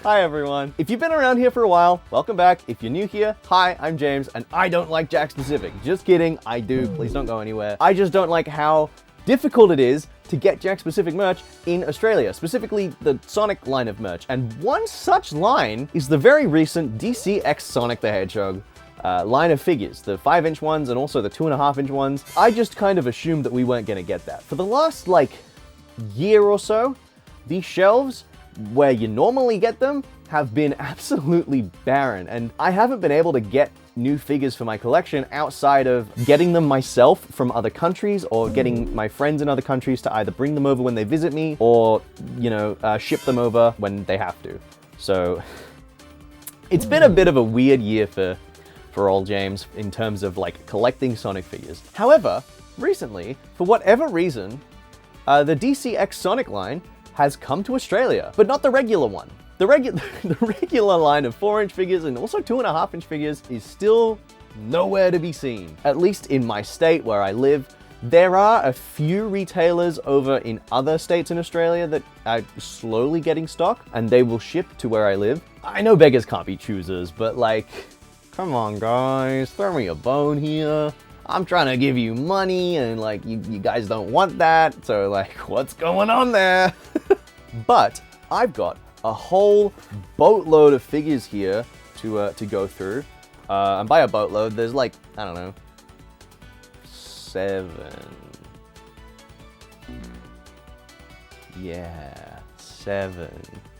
Hi everyone. If you've been around here for a while, welcome back. If you're new here, hi, I'm James, and I don't like Jakks specific. Just kidding, I do. Please don't go anywhere. I just don't like how difficult it is to get Jakks specific merch in Australia, specifically the Sonic line of merch. And one such line is the very recent DC X Sonic the Hedgehog line of figures, the 5-inch ones and also the 2.5-inch ones. I just kind of assumed that we weren't gonna get that. For the last, year or so, these shelves, where you normally get them, have been absolutely barren, and I haven't been able to get new figures for my collection outside of getting them myself from other countries or getting my friends in other countries to either bring them over when they visit me or, ship them over when they have to. So it's been a bit of a weird year for old James in terms of collecting Sonic figures. However, recently, for whatever reason, the DC X Sonic line has come to Australia, but not the regular one. The regular line of 4-inch figures and also 2.5-inch figures is still nowhere to be seen. At least in my state where I live, there are a few retailers over in other states in Australia that are slowly getting stock, and they will ship to where I live. I know beggars can't be choosers, but come on guys, throw me a bone here. I'm trying to give you money and you guys don't want that, so what's going on there? But I've got a whole boatload of figures here to go through. And by a boatload, there's I don't know, 7. Yeah, 7.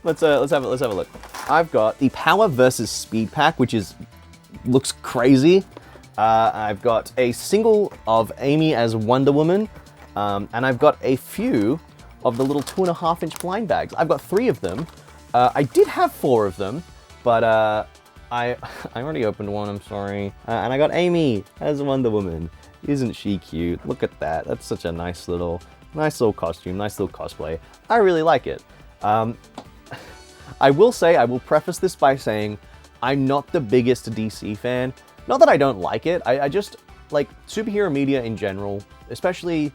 Let's have a look. I've got the Power versus Speed pack, which looks crazy. I've got a single of Amy as Wonder Woman, and I've got a few of the little 2.5-inch blind bags. I've got 3 of them. I did have 4 of them, but I already opened one, I'm sorry. And I got Amy as Wonder Woman. Isn't she cute? Look at that. That's such a nice little costume, nice little cosplay. I really like it. I will preface this by saying I'm not the biggest DC fan. Not that I don't like it, I just like superhero media in general, especially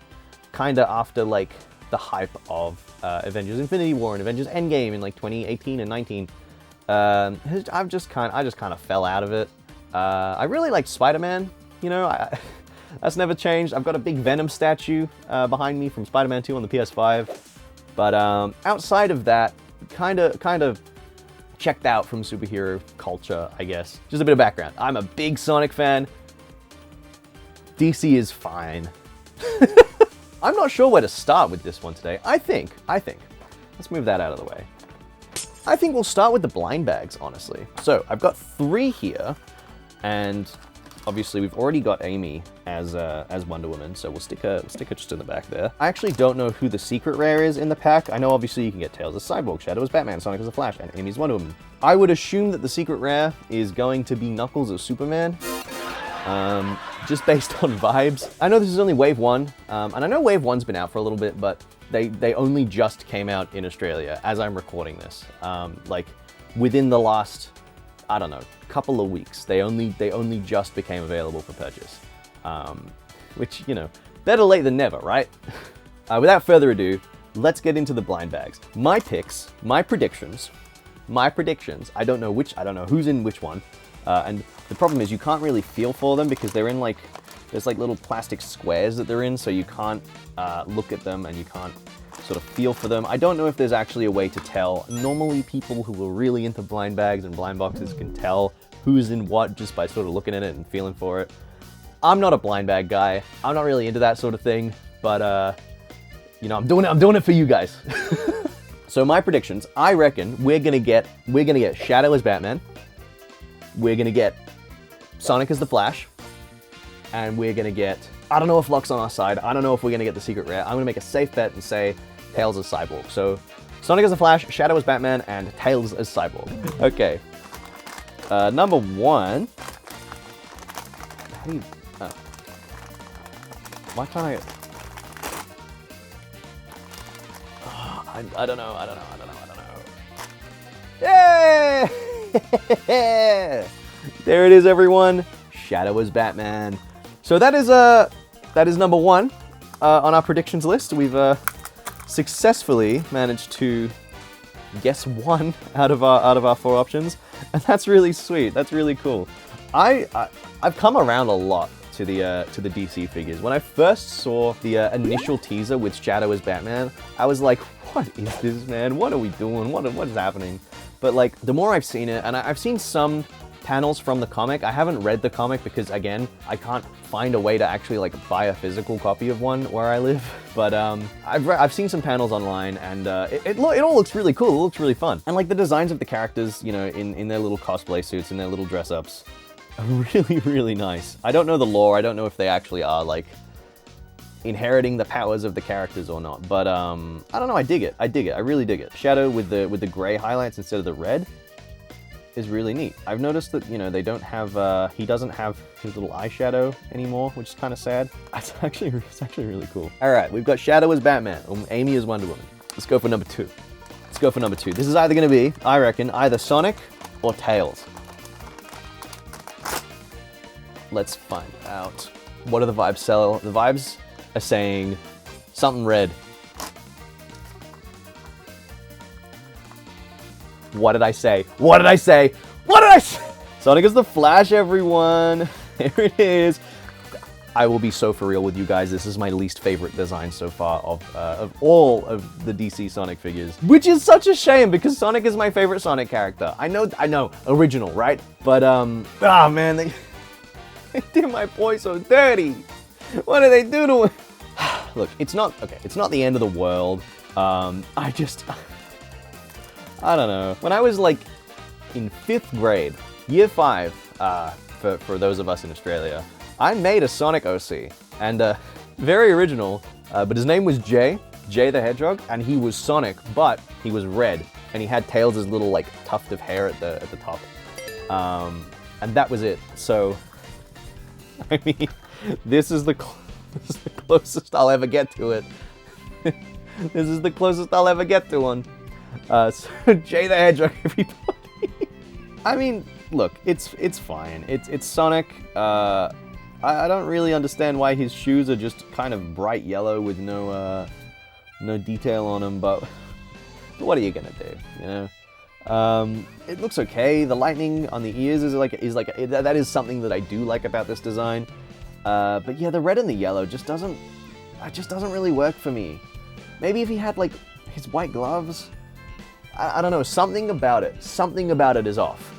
kinda after the hype of Avengers Infinity War and Avengers Endgame in 2018 and 19. I just kind of fell out of it. I really liked Spider-Man, that's never changed. I've got a big Venom statue behind me from Spider-Man 2 on the PS5. But outside of that, kind of checked out from superhero culture, I guess. Just a bit of background. I'm a big Sonic fan. DC is fine. I'm not sure where to start with this one today. I think, let's move that out of the way. I think we'll start with the blind bags, honestly. So I've got 3 here, and obviously we've already got Amy as Wonder Woman, so we'll stick her just in the back there. I actually don't know who the secret rare is in the pack. I know obviously you can get Tails as Cyborg, Shadow as Batman, Sonic as the Flash, and Amy's Wonder Woman. I would assume that the secret rare is going to be Knuckles as Superman, just based on vibes. I know this is only Wave 1, and I know Wave 1's been out for a little bit, but they only just came out in Australia as I'm recording this. Within the last, I don't know, couple of weeks, they only just became available for purchase. Which, better late than never, right? Without further ado, let's get into the blind bags. My picks, my predictions. I don't know who's in which one. And the problem is you can't really feel for them because they're in there's little plastic squares that they're in, so you can't look at them and you can't sort of feel for them. I don't know if there's actually a way to tell. Normally people who are really into blind bags and blind boxes can tell who's in what just by sort of looking at it and feeling for it. I'm not a blind bag guy. I'm not really into that sort of thing, but I'm doing it for you guys. So my predictions, I reckon we're gonna get Shadow as Batman. We're gonna get Sonic as the Flash. And we're gonna get, I don't know if Luck's on our side. I don't know if we're gonna get the secret rare. I'm gonna make a safe bet and say Tails as Cyborg. So Sonic as the Flash, Shadow as Batman, and Tails as Cyborg. Okay. Number 1. How do you... Why can't I... I don't know. Yay! There it is, everyone. Shadow as Batman. So that is number 1 on our predictions list. We've successfully managed to guess one out of our 4 options, and that's really sweet. That's really cool. I've come around a lot to the DC figures. When I first saw the initial teaser with Shadow as Batman, I was like, what is this, man? What are we doing? What is happening? But like, the more I've seen it, and I've seen some panels from the comic. I haven't read the comic because, again, I can't find a way to actually like buy a physical copy of one where I live. But I've seen some panels online, and it all looks really cool. It looks really fun, and like the designs of the characters, you know, in their little cosplay suits and their little dress ups, are really, really nice. I don't know the lore. I don't know if they actually are like inheriting the powers of the characters or not. But I don't know. I dig it. I dig it. I really dig it. Shadow with the gray highlights instead of the red is really neat. I've noticed that, you know, they don't have, he doesn't have his little eyeshadow anymore, which is kind of sad. It's actually really cool. All right, we've got Shadow as Batman, Amy as Wonder Woman. Let's go for number 2. Let's go for number 2. This is either going to be, I reckon, either Sonic or Tails. Let's find out. What do the vibes sell? The vibes are saying something red. What did I say? What did I say? What did I say? Sonic is the Flash, everyone. There it is. I will be so for real with you guys. This is my least favorite design so far of all of the DC Sonic figures, which is such a shame because Sonic is my favorite Sonic character. I know, original, right? But man, they did my boy so dirty. What did they do to him? Look, it's not the end of the world. I don't know. When I was like in 5th grade, year 5, for those of us in Australia, I made a Sonic OC, and very original, but his name was Jay the Hedgehog, and he was Sonic, but he was red, and he had Tails' little like tuft of hair at the top, and that was it. So, I mean, this is the closest I'll ever get to it. This is the closest I'll ever get to one. So Jay the Hedgehog, everybody. I mean, look, it's fine. It's Sonic. I don't really understand why his shoes are just kind of bright yellow with no detail on them, but what are you gonna do? You know, it looks okay. The lightning on the ears is that is something that I do like about this design. But yeah, the red and the yellow just doesn't really work for me. Maybe if he had like his white gloves. I don't know, something about it is off.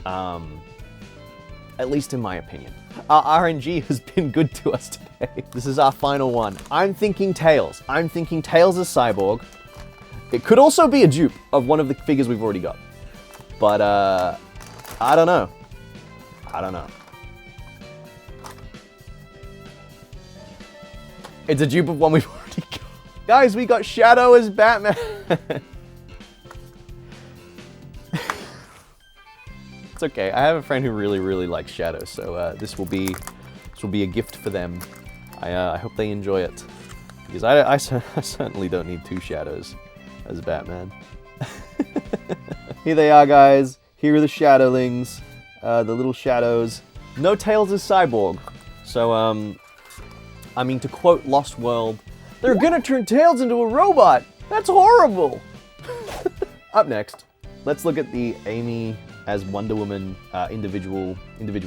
At least in my opinion. Our RNG has been good to us today. This is our final one. I'm thinking Tails. I'm thinking Tails as Cyborg. It could also be a dupe of one of the figures we've already got. But, I don't know. It's a dupe of one we've already got. Guys, we got Shadow as Batman. It's okay. I have a friend who really, really likes Shadow, so this will be a gift for them. I hope they enjoy it, because I certainly don't need 2 Shadows as Batman. Here they are, guys. Here are the Shadowlings, the little shadows. No Tails as Cyborg. So I mean, to quote Lost World, they're gonna turn Tails into a robot. That's horrible. Up next, let's look at the Amy as Wonder Woman individual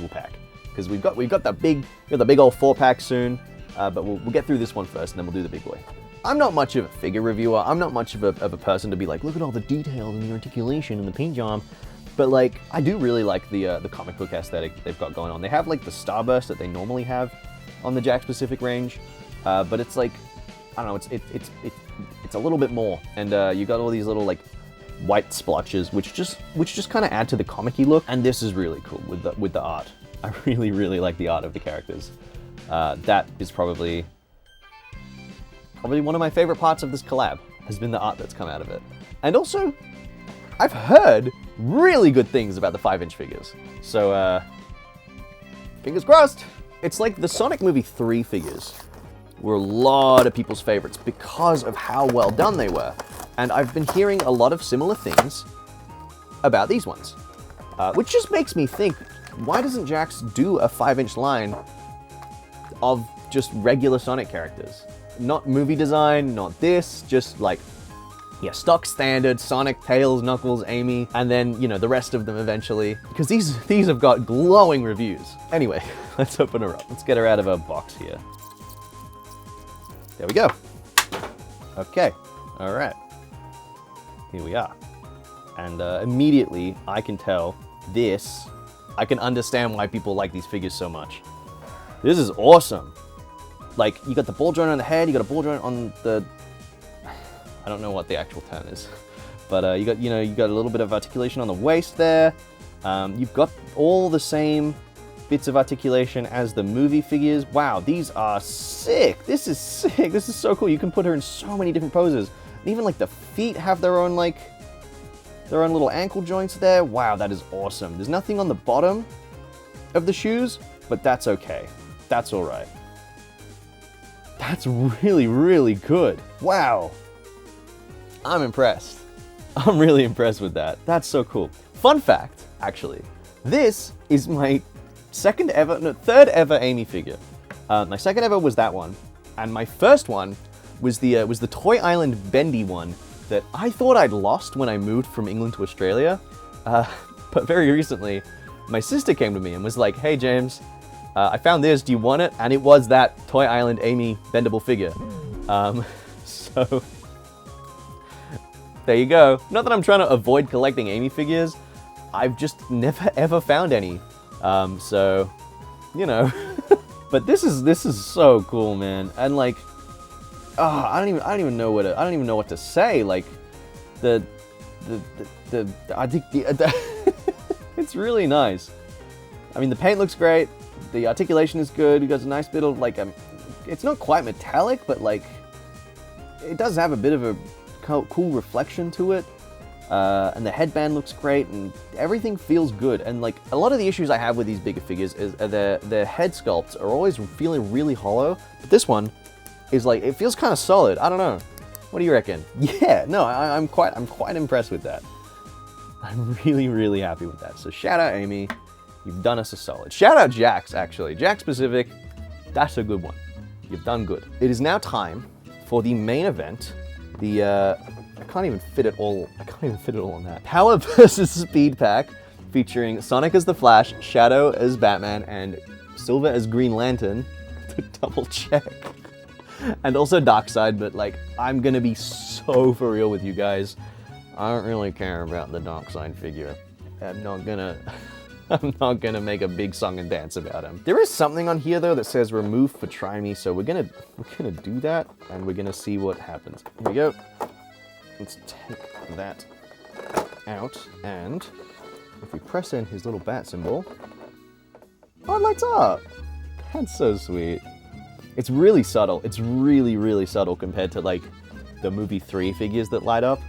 pack, because we've got the big old 4-pack soon, but we'll get through this one first, and then we'll do the big boy. I'm not much of a figure reviewer. I'm not much of a person to be like, look at all the details and the articulation and the paint job, but like I do really like the comic book aesthetic they've got going on. They have like the starburst that they normally have on the Jakks Pacific range, but it's like, I don't know, it's a little bit more, and you got all these little like white splotches, which just kind of add to the comic-y look, and this is really cool with the art. I really, really like the art of the characters. That is probably one of my favorite parts of this collab, has been the art that's come out of it. And also, I've heard really good things about the 5-inch figures, so fingers crossed. It's like the Sonic Movie 3 figures were a lot of people's favorites because of how well done they were. And I've been hearing a lot of similar things about these ones, which just makes me think, why doesn't Jakks do a 5-inch line of just regular Sonic characters? Not movie design, not this, just like Yeah, stock standard, Sonic, Tails, Knuckles, Amy, and then, you know, the rest of them eventually. Because these have got glowing reviews. Anyway, let's open her up. Let's get her out of her box here. There we go. Okay, all right. Here we are. And immediately, I can tell this, I can understand why people like these figures so much. This is awesome. Like, you got the ball joint on the head, you got a ball joint on the... I don't know what the actual term is, but you got a little bit of articulation on the waist there. You've got all the same bits of articulation as the movie figures. Wow, these are sick. This is sick. This is so cool. You can put her in so many different poses. And even like the feet have their own little ankle joints there. Wow, that is awesome. There's nothing on the bottom of the shoes, but that's okay. That's all right. That's really, really good. Wow. I'm impressed. I'm really impressed with that. That's so cool. Fun fact, actually, this is my third ever Amy figure. My second ever was that one, and my first one was the Toy Island bendy one that I thought I'd lost when I moved from England to Australia. But very recently, my sister came to me and was like, "Hey James, I found this. Do you want it?" And it was that Toy Island Amy bendable figure. So. There you go. Not that I'm trying to avoid collecting Amy figures. I've just never ever found any. So, you know. But this is so cool, man. And like, I don't even know what to say. Like, I think it's really nice. I mean, the paint looks great. The articulation is good. You got a nice bit of like, it's not quite metallic, but like, it does have a bit of a cool reflection to it, and the headband looks great, and everything feels good. And like, a lot of the issues I have with these bigger figures is their head sculpts are always feeling really hollow, but this one is like, it feels kind of solid. I don't know. What do you reckon? Yeah, no, I'm quite impressed with that. I'm really, really happy with that. So shout out Amy, you've done us a solid. Shout out Jakks, actually. Jakks Pacific, that's a good one. You've done good. It is now time for the main event. I can't even fit it all on that. Power versus Speed pack, featuring Sonic as the Flash, Shadow as Batman, and Silver as Green Lantern, to double check. And also Darkseid, but like, I'm gonna be so for real with you guys. I don't really care about the Darkseid figure. I'm not gonna make a big song and dance about him. There is something on here though that says remove for try me, so we're gonna do that, and we're gonna see what happens. Here we go. Let's take that out, and if we press in his little bat symbol, oh, it lights up. That's so sweet. It's really subtle. It's really, really subtle compared to like the movie 3 figures that light up,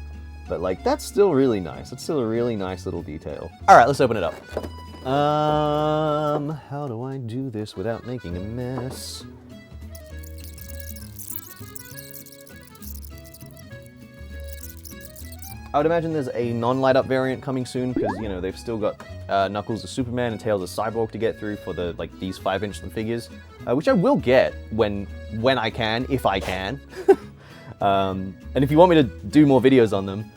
but like, that's still really nice. It's still a really nice little detail. All right, let's open it up. How do I do this without making a mess? I would imagine there's a non-light up variant coming soon, because, you know, they've still got Knuckles as Superman and Tails as Cyborg to get through for the, like, these 5-inch figures, which I will get when I can, if I can. And if you want me to do more videos on them,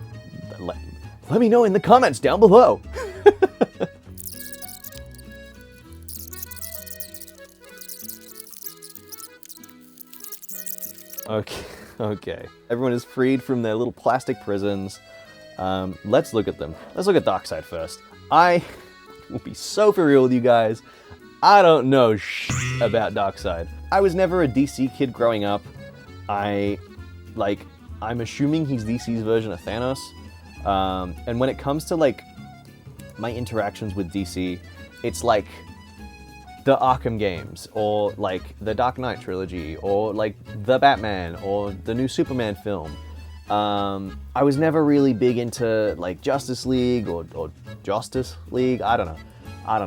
let me know in the comments down below. Okay. Everyone is freed from their little plastic prisons. Let's look at them. Let's look at Darkseid first. I will be so for real with you guys. I don't know about Darkseid. I was never a DC kid growing up. I'm assuming he's DC's version of Thanos. And when it comes to like my interactions with DC, it's like the Arkham games, or like the Dark Knight trilogy, or like the Batman, or the new Superman film. I was never really big into like Justice League or Justice League. I don't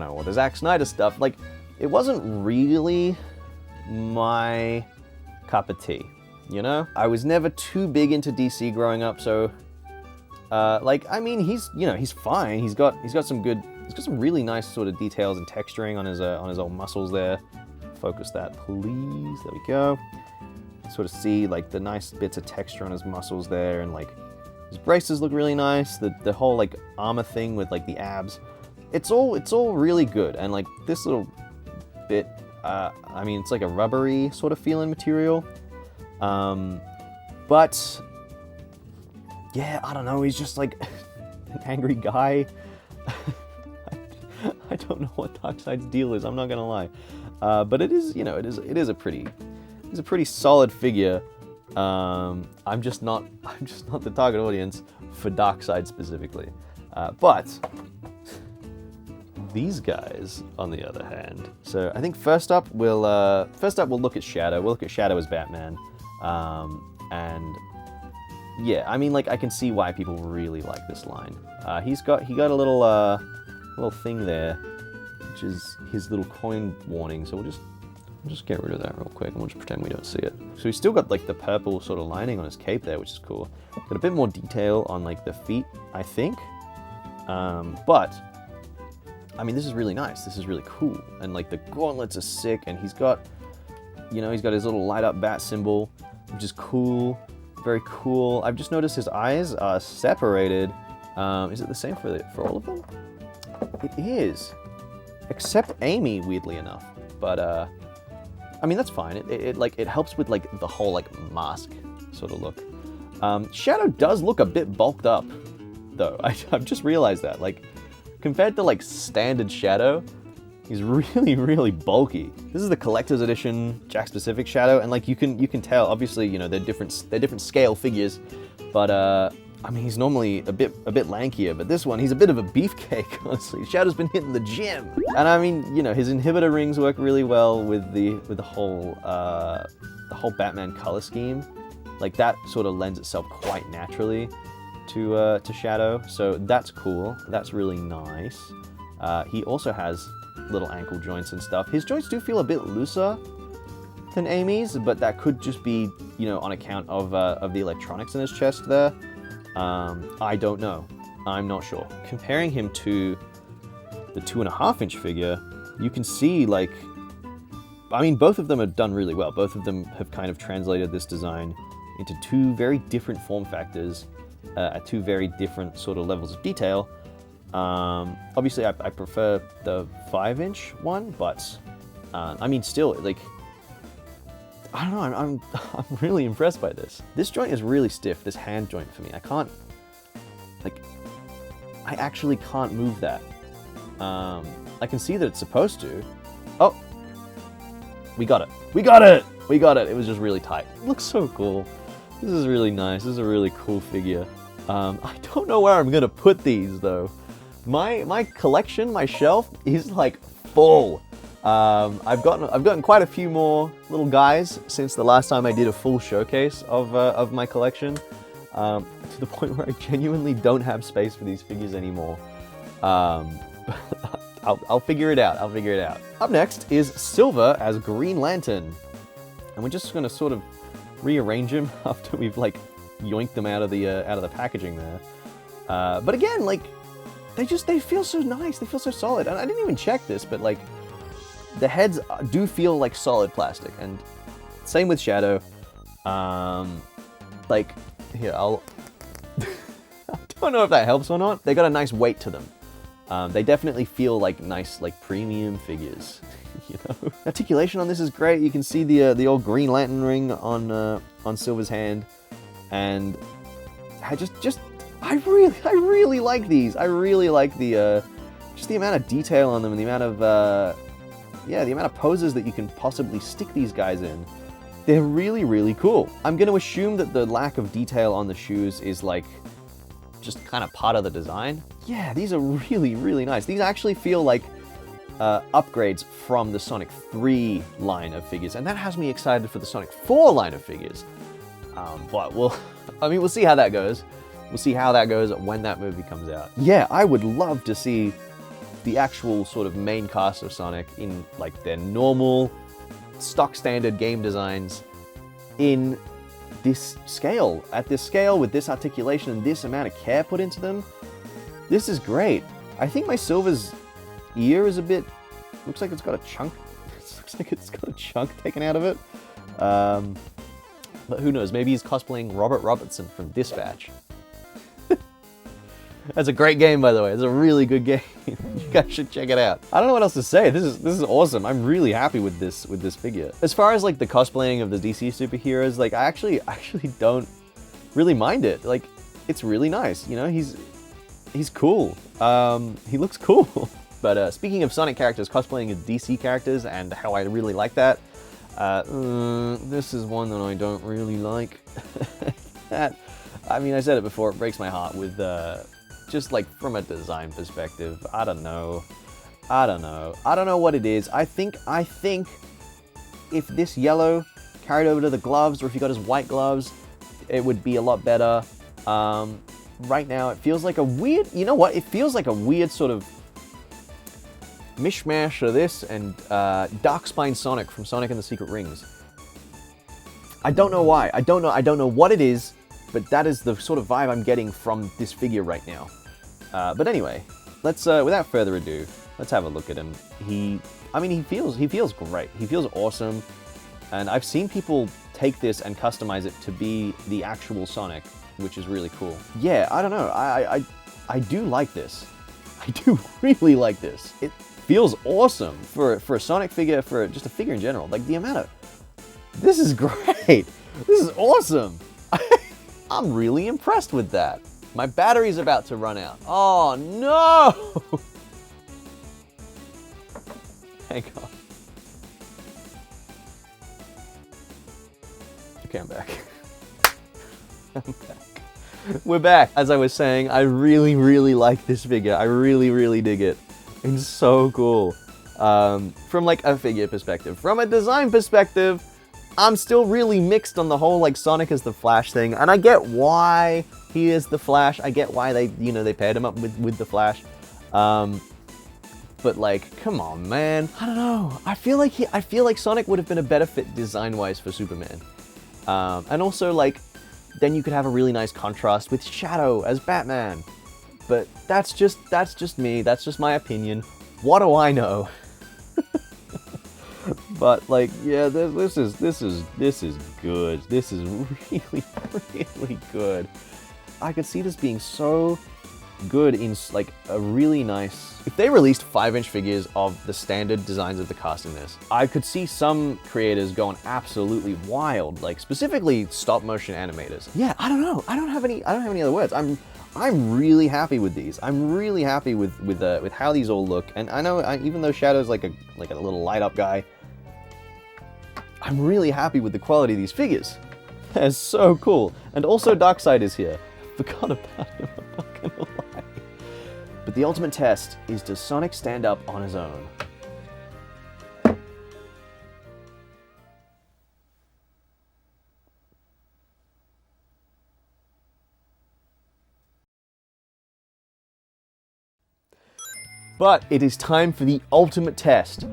know, or the Zack Snyder stuff. Like, it wasn't really my cup of tea, you know? I was never too big into DC growing up, so I mean, he's fine. He's got some really nice sort of details and texturing on his old muscles there. Focus that, please. There we go. Sort of see like the nice bits of texture on his muscles there, and like His braces look really nice. The whole like armor thing with like the abs, it's all really good. And like this little bit, I mean, it's like a rubbery sort of feeling material. But yeah, I don't know. He's just like an angry guy. I don't know what Darkseid's deal is. I'm not gonna lie, but it is, you know, it is a pretty solid figure. I'm just not the target audience for Darkseid specifically. But these guys, on the other hand. So I think first up we'll look at Shadow. We'll look at Shadow as Batman, and yeah, I mean, like I can see why people really like this line. He got a little thing there, which is his little coin warning. So we'll just get rid of that real quick, and we'll just pretend we don't see it. So he's still got like the purple sort of lining on his cape there, which is cool. Got a bit more detail on like the feet, I think. But I mean, this is really nice. This is really cool, and like the gauntlets are sick, and he's got, you know, he's got his little light up bat symbol, which is cool, very cool. I've just noticed his eyes are separated. Is it the same for all of them? It is, except Amy, weirdly enough. But I mean, that's fine. It helps with like the whole like mask sort of look. Shadow does look a bit bulked up, though. I've just realized that. Like, compared to like standard Shadow, he's really, really bulky. This is the collector's edition Jakks specific Shadow, and like you can tell. Obviously, you know, they're different scale figures, but I mean, he's normally a bit lankier, but this one, he's a bit of a beefcake, honestly. Shadow's been hitting the gym. And I mean, you know, his inhibitor rings work really well with the whole Batman color scheme. Like, that sort of lends itself quite naturally to Shadow, so that's cool. That's really nice. He also has little ankle joints and stuff. His joints do feel a bit looser than Amy's, but that could just be, you know, on account of the electronics in his chest there. I don't know. I'm not sure. Comparing him to the 2.5-inch figure, you can see, like, I mean, both of them have done really well. Both of them have kind of translated this design into two very different form factors at two very different sort of levels of detail. Obviously, I prefer the 5-inch one, but I mean, still, like, I don't know, I'm really impressed by this. This joint is really stiff, this hand joint for me. I actually can't move that. I can see that it's supposed to. Oh, we got it. We got it! We got it. It was just really tight. It looks so cool. This is really nice. This is a really cool figure. I don't know where I'm gonna put these though. My collection, my shelf is like full. I've gotten quite a few more little guys since the last time I did a full showcase of my collection, to the point where I genuinely don't have space for these figures anymore. I'll figure it out. I'll figure it out. Up next is Silver as Green Lantern, and we're just gonna sort of rearrange him after we've like yoinked them out of the packaging there. But again, like, they feel so nice. They feel so solid. And I didn't even check this, but like, the heads do feel like solid plastic, and same with Shadow. Like, here, I don't know if that helps or not. They got a nice weight to them. They definitely feel like nice, like premium figures. You know, articulation on this is great. You can see the old Green Lantern ring on Silver's hand, and I really like these. I really like the just the amount of detail on them, and the amount of poses that you can possibly stick these guys in. They're really, really cool. I'm going to assume that the lack of detail on the shoes is like just kind of part of the design. Yeah, these are really, really nice. These actually feel like upgrades from the Sonic 3 line of figures, and that has me excited for the Sonic 4 line of figures. But we'll see how that goes. We'll see how that goes when that movie comes out. Yeah, I would love to see the actual sort of main cast of Sonic in like their normal, stock standard game designs in this scale, at this scale, with this articulation and this amount of care put into them. This is great. I think my Silver's ear is a bit, looks like it's got a chunk. It looks like it's got a chunk taken out of it. But who knows, maybe he's cosplaying Robert Robertson from Dispatch. That's a great game, by the way. It's a really good game. You guys should check it out. I don't know what else to say. This is awesome. I'm really happy with this figure. As far as like the cosplaying of the DC superheroes, like I actually don't really mind it. Like it's really nice. You know, he's cool. He looks cool. But speaking of Sonic characters cosplaying as DC characters and how I really like that, this is one that I don't really like. I mean, I said it before, it breaks my heart with, just like from a design perspective. I don't know what it is. I think if this yellow carried over to the gloves, or if he got his white gloves, it would be a lot better. Right now, it feels like a weird, you know what? It feels like a weird sort of mishmash of this and Dark-Spine Sonic from Sonic and the Secret Rings. I don't know why. I don't know what it is, but that is the sort of vibe I'm getting from this figure right now. But anyway, let's without further ado, let's have a look at him. He feels great. He feels awesome, and I've seen people take this and customize it to be the actual Sonic, which is really cool. Yeah, I don't know. I do like this. I do really like this. It feels awesome for a Sonic figure, for just a figure in general. Like the amount of... This is great. This is awesome. I'm really impressed with that. My battery's about to run out. Oh no! Hang on. Okay, I'm back. I'm back. We're back. As I was saying, I really, really like this figure. I really, really dig it. It's so cool. From like a figure perspective. From a design perspective, I'm still really mixed on the whole like Sonic as the Flash thing, and I get why he is the Flash. I get why they, you know, they paired him up with the Flash. But like, come on, man. I don't know. I feel like Sonic would have been a better fit design-wise for Superman. And also like, then you could have a really nice contrast with Shadow as Batman. But that's just me. That's just my opinion. What do I know? But like, yeah, this is good. This is really, really good. I could see this being so good in like a really nice... If they released 5-inch figures of the standard designs of the cast in this, I could see some creators going absolutely wild, like specifically stop motion animators. Yeah, I don't know. I don't have any other words. I'm really happy with these. I'm really happy with how these all look. And I know even though Shadow's like a little light up guy, I'm really happy with the quality of these figures. They're so cool. And also Darkseid is here. Forgot about him, I'm not gonna lie. But the ultimate test is, does Sonic stand up on his own? But it is time for the ultimate test.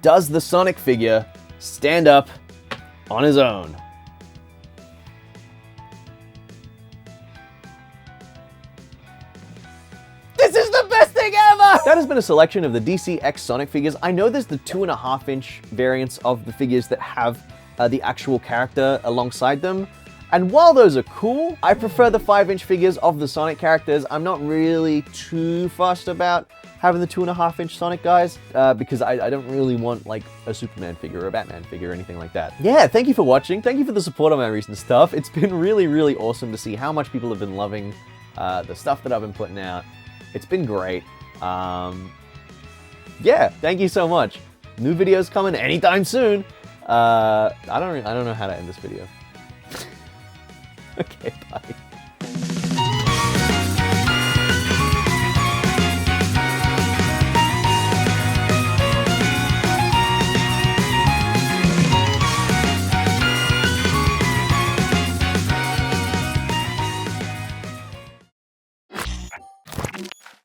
Does the Sonic figure stand up on his own? This is the best thing ever! That has been a selection of the DC X Sonic figures. I know there's the 2.5-inch variants of the figures that have the actual character alongside them. And while those are cool, I prefer the 5-inch figures of the Sonic characters. I'm not really too fussed about having the 2.5-inch Sonic guys, because I don't really want like a Superman figure or a Batman figure or anything like that. Yeah, thank you for watching. Thank you for the support on my recent stuff. It's been really, really awesome to see how much people have been loving the stuff that I've been putting out. It's been great. Yeah, thank you so much. New videos coming anytime soon. I don't know how to end this video. Okay, bye.